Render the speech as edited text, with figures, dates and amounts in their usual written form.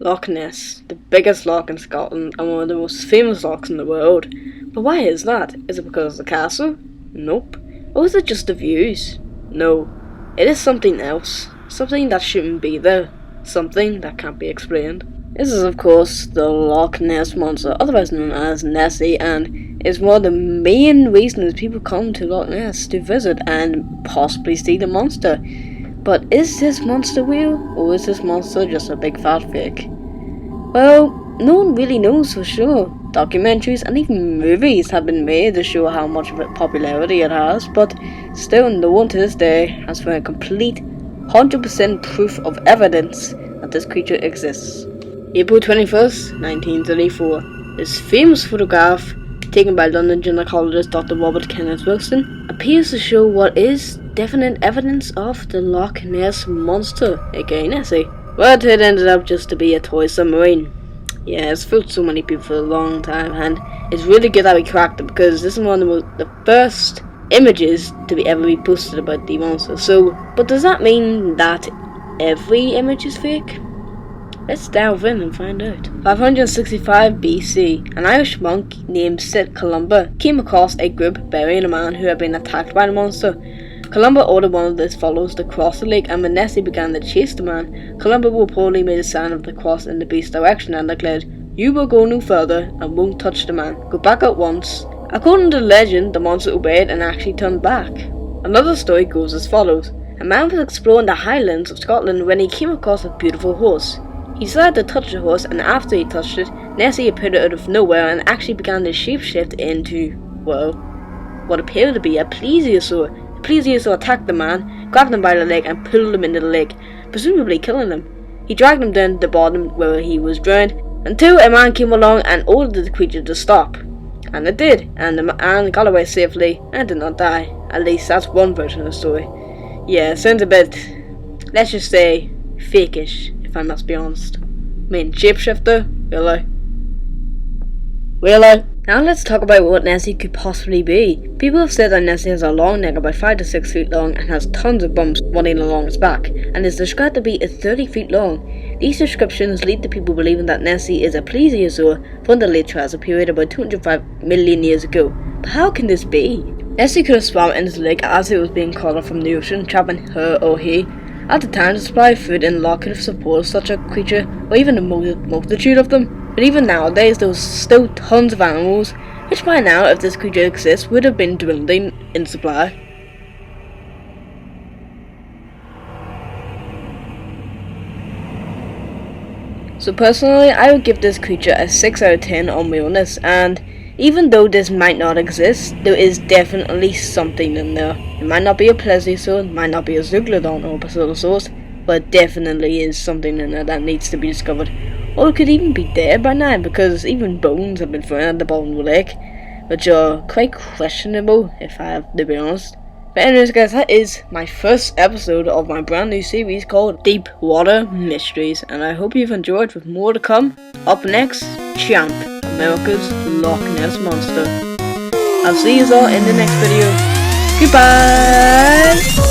Loch Ness, the biggest loch in Scotland and one of the most famous lochs in the world. But why is that? Is it because of the castle? Nope. Or is it just the views? No. It is something else. Something that shouldn't be there. Something that can't be explained. This is of course the Loch Ness Monster, otherwise known as Nessie, and is one of the main reasons people come to Loch Ness to visit and possibly see the monster. But is this monster real, or is this monster just a big fat fake? Well, no one really knows for sure. Documentaries and even movies have been made to show how much of a popularity it has, but still no one to this day has found complete 100% proof of evidence that this creature exists. April 21st, 1934. This famous photograph, taken by London gynecologist Dr. Robert Kenneth Wilson, appears to show what is definite evidence of the Loch Ness Monster, aka Nessie. But it ended up just to be a toy submarine. Yeah, it's fooled so many people for a long time, and it's really good that we cracked it, because this is one of the first images to be ever be posted about the monster. So, but does that mean that every image is fake? Let's delve in and find out. 565 BC, an Irish monk named St. Columba came across a group burying a man who had been attacked by the monster. Columba ordered one of his followers to cross the lake, and when Nessie began to chase the man, Columba reportedly made a sign of the cross in the beast's direction and declared, "You will go no further and won't touch the man. Go back at once." According to the legend, the monster obeyed and actually turned back. Another story goes as follows. A man was exploring the highlands of Scotland when he came across a beautiful horse. He decided to touch the horse, and after he touched it, Nessie appeared out of nowhere and actually began to shapeshift into, well, what appeared to be a plesiosaur. The plesiosaur attacked the man, grabbed him by the leg and pulled him into the lake, presumably killing him. He dragged him down to the bottom where he was drowned, until a man came along and ordered the creature to stop. And it did, and the man got away safely and did not die. At least that's one version of the story. Yeah, it sounds a bit, let's just say, fakeish, if I must be honest. I mean, shapeshifter? Really? Really? Now let's talk about what Nessie could possibly be. People have said that Nessie has a long neck about 5 to 6 feet long and has tons of bumps running along its back, and is described to be 30 feet long. These descriptions lead to people believing that Nessie is a plesiosaur from the late Triassic period about 205 million years ago. But how can this be? Nessie could have swam into the lake as it was being caught up from the ocean, trapping her or he. At the time, the supply of food in the loch could have supported such a creature, or even a multitude of them. But even nowadays, there was still tons of animals, which by now, if this creature exists, would have been dwindling in supply. So personally, I would give this creature a 6 out of 10 on realness, and even though this might not exist, there is definitely something in there. It might not be a plesiosaur, it might not be a zeuglodon or a basilosaurus, but it definitely is something in there that needs to be discovered. Or it could even be dead by now, because even bones have been found at the bottom of the lake, which are quite questionable, if I have to be honest. But anyways guys, that is my first episode of my brand new series called Deep Water Mysteries, and I hope you've enjoyed, with more to come. Up next, Champ, America's Loch Ness Monster. I'll see you all in the next video. Goodbye!